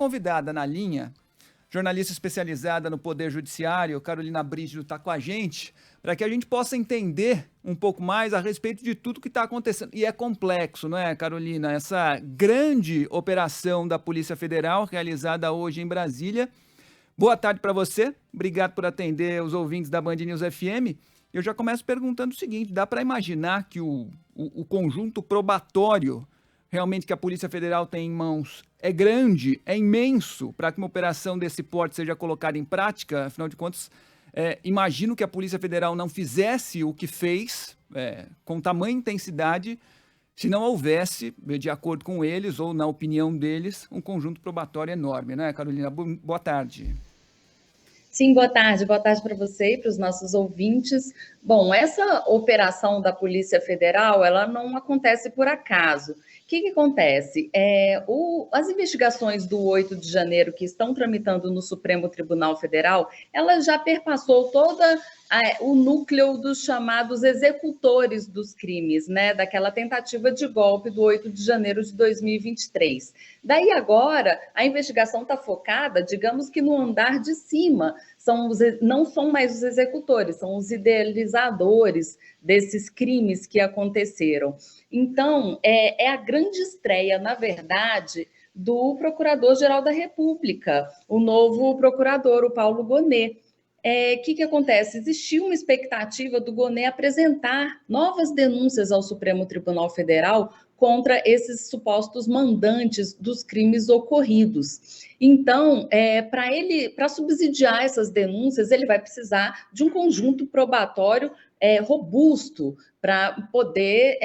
convidada na linha, jornalista especializada no Poder Judiciário, Carolina Brígido, está com a gente, para que a gente possa entender um pouco mais a respeito de tudo que está acontecendo. E é complexo, não é, Carolina? Essa grande operação da Polícia Federal, realizada hoje em Brasília. Boa tarde para você, obrigado por atender os ouvintes da Band News FM. Eu já começo perguntando o seguinte, dá para imaginar que o conjunto probatório realmente que a Polícia Federal tem em mãos é grande, é imenso para que uma operação desse porte seja colocada em prática? Afinal de contas, imagino que a Polícia Federal não fizesse o que fez com tamanha intensidade se não houvesse, de acordo com eles ou na opinião deles, um conjunto probatório enorme, né, Carolina? Boa tarde. Sim, boa tarde para você e para os nossos ouvintes. Bom, essa operação da Polícia Federal, ela não acontece por acaso. O que acontece? As investigações do 8 de janeiro que estão tramitando no Supremo Tribunal Federal, ela já perpassou toda o núcleo dos chamados executores dos crimes, né? Daquela tentativa de golpe do 8 de janeiro de 2023. Daí agora, a investigação está focada, digamos que no andar de cima, não são mais os executores, são os idealizadores desses crimes que aconteceram. Então, é a grande estreia, na verdade, do Procurador-Geral da República, o novo procurador, o Paulo Gonet. O que acontece? Existia uma expectativa do Gonet apresentar novas denúncias ao Supremo Tribunal Federal contra esses supostos mandantes dos crimes ocorridos. Então, para subsidiar essas denúncias, ele vai precisar de um conjunto probatório robusto para poder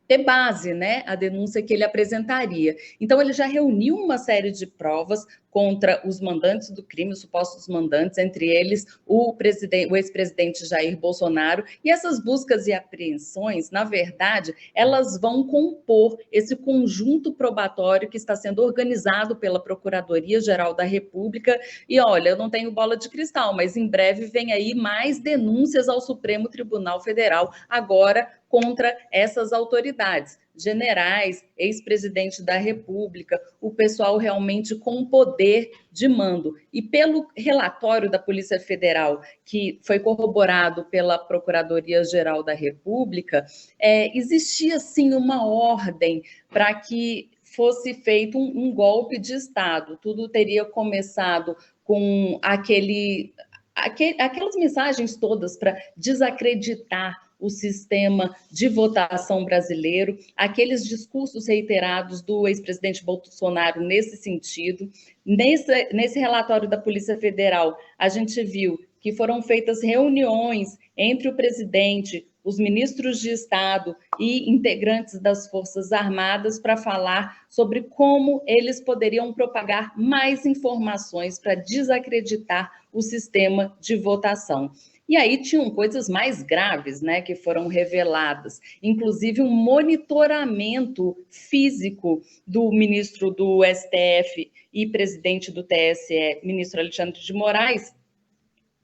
ter base, né, a denúncia que ele apresentaria. Então, ele já reuniu uma série de provas contra os mandantes do crime, os supostos mandantes, entre eles o ex-presidente Jair Bolsonaro, e essas buscas e apreensões, na verdade, elas vão compor esse conjunto probatório que está sendo organizado pela Procuradoria-Geral da República, e olha, eu não tenho bola de cristal, mas em breve vem aí mais denúncias ao Supremo Tribunal Federal, agora contra essas autoridades, generais, ex-presidente da República, o pessoal realmente com poder de mando. E pelo relatório da Polícia Federal, que foi corroborado pela Procuradoria-Geral da República, existia sim uma ordem para que fosse feito um golpe de Estado. Tudo teria começado com aquelas mensagens todas para desacreditar o sistema de votação brasileiro, aqueles discursos reiterados do ex-presidente Bolsonaro nesse sentido. Nesse relatório da Polícia Federal, a gente viu que foram feitas reuniões entre o presidente, os ministros de Estado e integrantes das Forças Armadas para falar sobre como eles poderiam propagar mais informações para desacreditar o sistema de votação. E aí tinham coisas mais graves, né, que foram reveladas, inclusive um monitoramento físico do ministro do STF e presidente do TSE, ministro Alexandre de Moraes.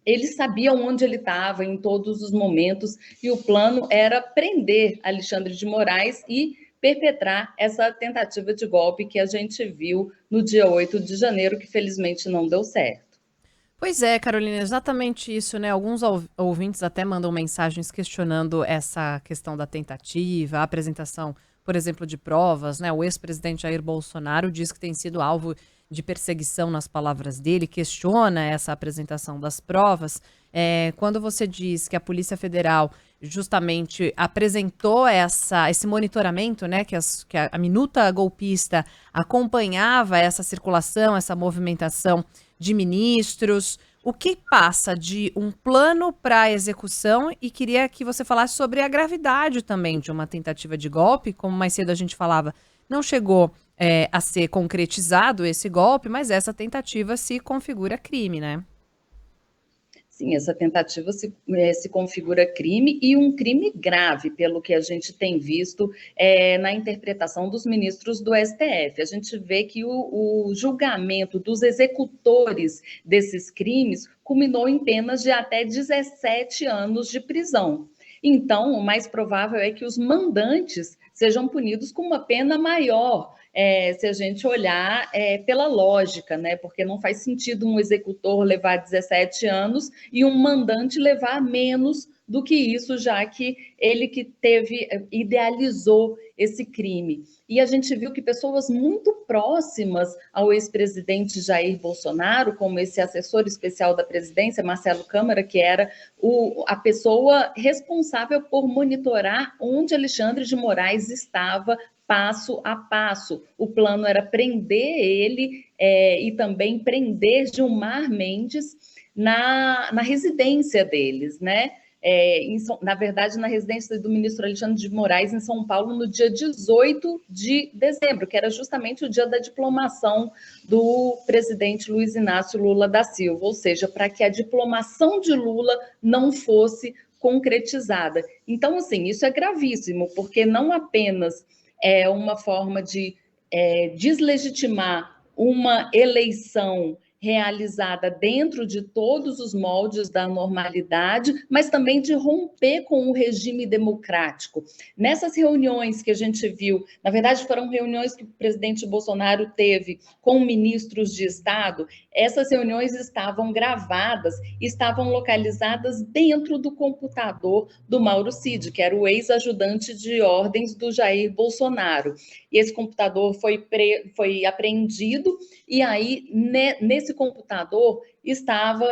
Ele sabia onde ele estava em todos os momentos e o plano era prender Alexandre de Moraes e perpetrar essa tentativa de golpe que a gente viu no dia 8 de janeiro, que felizmente não deu certo. Pois é, Carolina, exatamente isso, né? Alguns ouvintes até mandam mensagens questionando essa questão da tentativa, a apresentação, por exemplo, de provas, né? O ex-presidente Jair Bolsonaro diz que tem sido alvo de perseguição nas palavras dele, questiona essa apresentação das provas. Quando você diz que a Polícia Federal justamente apresentou esse monitoramento, né? Que a minuta golpista acompanhava essa circulação, essa movimentação de ministros, o que passa de um plano para execução, e queria que você falasse sobre a gravidade também de uma tentativa de golpe, como mais cedo a gente falava, não chegou a ser concretizado esse golpe, mas essa tentativa se configura crime, né? Sim, essa tentativa se configura crime, e um crime grave, pelo que a gente tem visto na interpretação dos ministros do STF. A gente vê que o julgamento dos executores desses crimes culminou em penas de até 17 anos de prisão. Então, o mais provável é que os mandantes sejam punidos com uma pena maior. se a gente olhar pela lógica, né? Porque não faz sentido um executor levar 17 anos e um mandante levar menos do que isso, já que ele que idealizou esse crime. E a gente viu que pessoas muito próximas ao ex-presidente Jair Bolsonaro, como esse assessor especial da presidência, Marcelo Câmara, que era a pessoa responsável por monitorar onde Alexandre de Moraes estava passo a passo. O plano era prender ele e também prender Gilmar Mendes na residência deles, né? Na verdade, na residência do ministro Alexandre de Moraes, em São Paulo, no dia 18 de dezembro, que era justamente o dia da diplomação do presidente Luiz Inácio Lula da Silva, ou seja, para que a diplomação de Lula não fosse concretizada. Então, assim, isso é gravíssimo, porque não apenas é uma forma de deslegitimar uma eleição realizada dentro de todos os moldes da normalidade, mas também de romper com o regime democrático. Nessas reuniões que a gente viu, na verdade foram reuniões que o presidente Bolsonaro teve com ministros de Estado, essas reuniões estavam gravadas, estavam localizadas dentro do computador do Mauro Cid, que era o ex-ajudante de ordens do Jair Bolsonaro. E esse computador foi apreendido, e aí, nesse computador, estava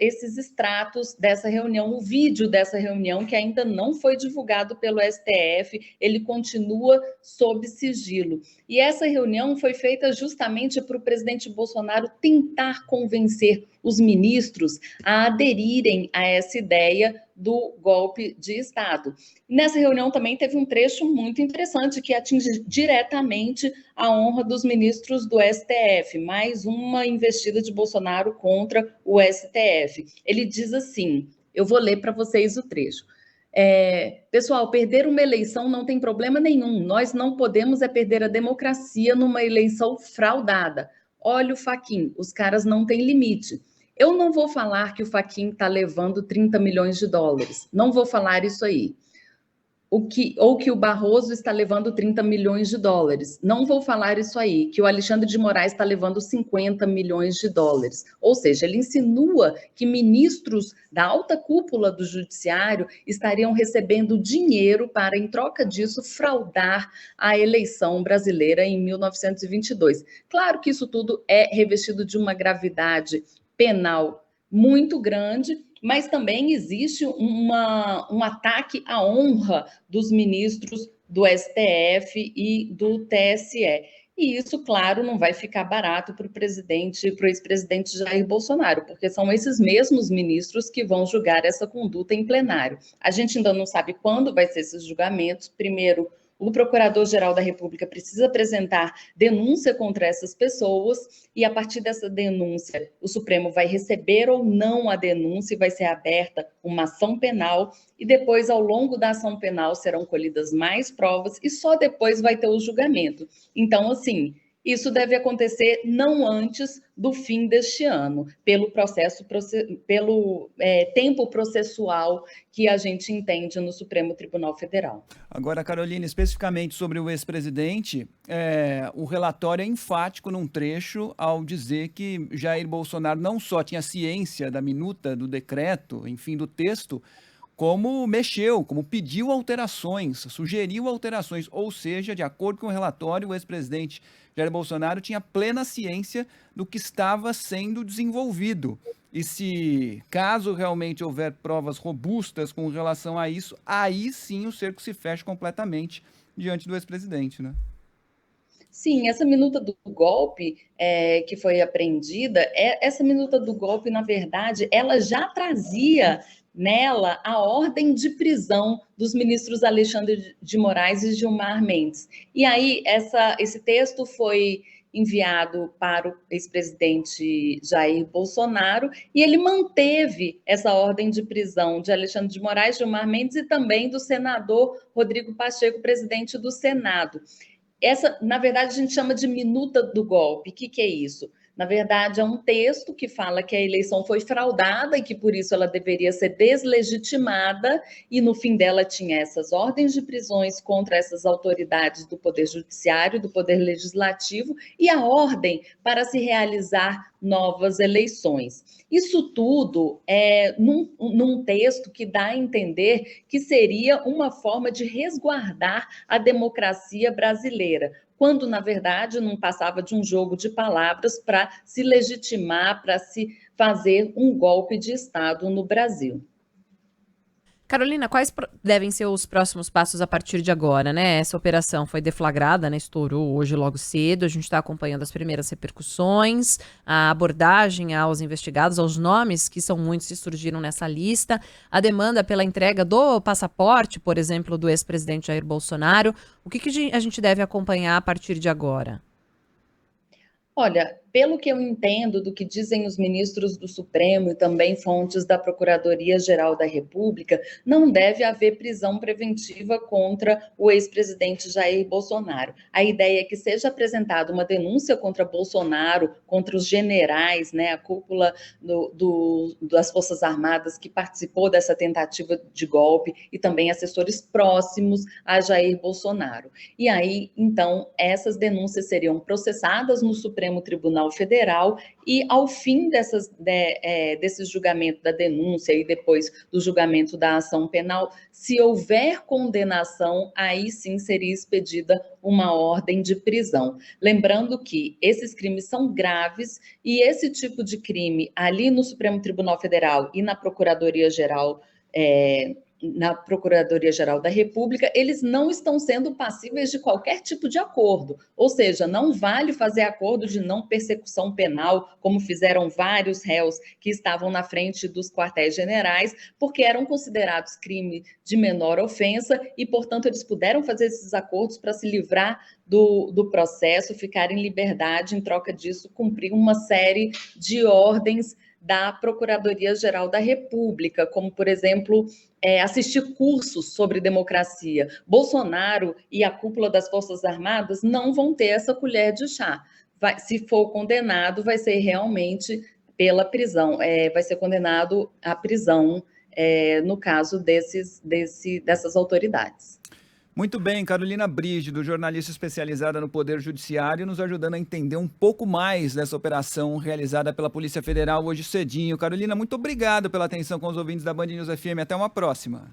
esses extratos dessa reunião, o vídeo dessa reunião, que ainda não foi divulgado pelo STF, ele continua sob sigilo. E essa reunião foi feita justamente para o presidente Bolsonaro tentar convencer os ministros a aderirem a essa ideia do golpe de Estado. Nessa reunião também teve um trecho muito interessante que atinge diretamente a honra dos ministros do STF, mais uma investida de Bolsonaro contra o STF. Ele diz assim, eu vou ler para vocês o trecho. Pessoal, perder uma eleição não tem problema nenhum, nós não podemos perder a democracia numa eleição fraudada. Olha o Fachin, os caras não têm limite. Eu não vou falar que o Fachin está levando 30 milhões de dólares, não vou falar isso aí. Ou que o Barroso está levando 30 milhões de dólares. Não vou falar isso aí, que o Alexandre de Moraes está levando 50 milhões de dólares. Ou seja, ele insinua que ministros da alta cúpula do judiciário estariam recebendo dinheiro para, em troca disso, fraudar a eleição brasileira em 1922. Claro que isso tudo é revestido de uma gravidade penal muito grande, mas também existe um ataque à honra dos ministros do STF e do TSE. E isso, claro, não vai ficar barato para o ex-presidente Jair Bolsonaro, porque são esses mesmos ministros que vão julgar essa conduta em plenário. A gente ainda não sabe quando vai ser esses julgamentos. Primeiro, o Procurador-Geral da República precisa apresentar denúncia contra essas pessoas e, a partir dessa denúncia, o Supremo vai receber ou não a denúncia e vai ser aberta uma ação penal e depois, ao longo da ação penal, serão colhidas mais provas e só depois vai ter o julgamento. Então, assim, isso deve acontecer não antes do fim deste ano, pelo tempo processual que a gente entende no Supremo Tribunal Federal. Agora, Carolina, especificamente sobre o ex-presidente, o relatório é enfático num trecho ao dizer que Jair Bolsonaro não só tinha ciência da minuta do decreto, enfim, do texto, como mexeu, como pediu alterações, sugeriu alterações, ou seja, de acordo com o relatório, o ex-presidente Jair Bolsonaro tinha plena ciência do que estava sendo desenvolvido. E se, caso realmente houver provas robustas com relação a isso, aí sim o cerco se fecha completamente diante do ex-presidente, né? Sim, essa minuta do golpe que foi apreendida, essa minuta do golpe, na verdade, ela já trazia nela a ordem de prisão dos ministros Alexandre de Moraes e Gilmar Mendes. E aí, esse texto foi enviado para o ex-presidente Jair Bolsonaro e ele manteve essa ordem de prisão de Alexandre de Moraes, Gilmar Mendes e também do senador Rodrigo Pacheco, presidente do Senado. Essa, na verdade, a gente chama de minuta do golpe. O que é isso? Na verdade, é um texto que fala que a eleição foi fraudada e que por isso ela deveria ser deslegitimada, e no fim dela tinha essas ordens de prisões contra essas autoridades do Poder Judiciário, do Poder Legislativo, e a ordem para se realizar novas eleições. Isso tudo é num texto que dá a entender que seria uma forma de resguardar a democracia brasileira, quando, na verdade, não passava de um jogo de palavras para se legitimar, para se fazer um golpe de Estado no Brasil. Carolina, quais devem ser os próximos passos a partir de agora, né? Essa operação foi deflagrada, né? Estourou hoje logo cedo. A gente está acompanhando as primeiras repercussões, a abordagem aos investigados, aos nomes que são muitos que surgiram nessa lista, a demanda pela entrega do passaporte, por exemplo, do ex-presidente Jair Bolsonaro. O que a gente deve acompanhar a partir de agora? Olha, pelo que eu entendo do que dizem os ministros do Supremo e também fontes da Procuradoria-Geral da República, não deve haver prisão preventiva contra o ex-presidente Jair Bolsonaro. A ideia é que seja apresentada uma denúncia contra Bolsonaro, contra os generais, né, a cúpula das Forças Armadas que participou dessa tentativa de golpe e também assessores próximos a Jair Bolsonaro. E aí, então, essas denúncias seriam processadas no Supremo Tribunal Federal e, ao fim desse julgamento da denúncia e depois do julgamento da ação penal, se houver condenação, aí sim seria expedida uma ordem de prisão. Lembrando que esses crimes são graves e esse tipo de crime ali no Supremo Tribunal Federal e na Procuradoria-Geral da República, eles não estão sendo passíveis de qualquer tipo de acordo, ou seja, não vale fazer acordo de não persecução penal, como fizeram vários réus que estavam na frente dos quartéis generais, porque eram considerados crime de menor ofensa e, portanto, eles puderam fazer esses acordos para se livrar do processo, ficar em liberdade, em troca disso, cumprir uma série de ordens da Procuradoria-Geral da República, como, por exemplo, assistir cursos sobre democracia. Bolsonaro e a cúpula das Forças Armadas não vão ter essa colher de chá. Se for condenado, vai ser realmente pela prisão, vai ser condenado à prisão, no caso dessas autoridades. Muito bem, Carolina Brígido, jornalista especializada no Poder Judiciário, nos ajudando a entender um pouco mais dessa operação realizada pela Polícia Federal hoje cedinho. Carolina, muito obrigado pela atenção com os ouvintes da Band News FM. Até uma próxima.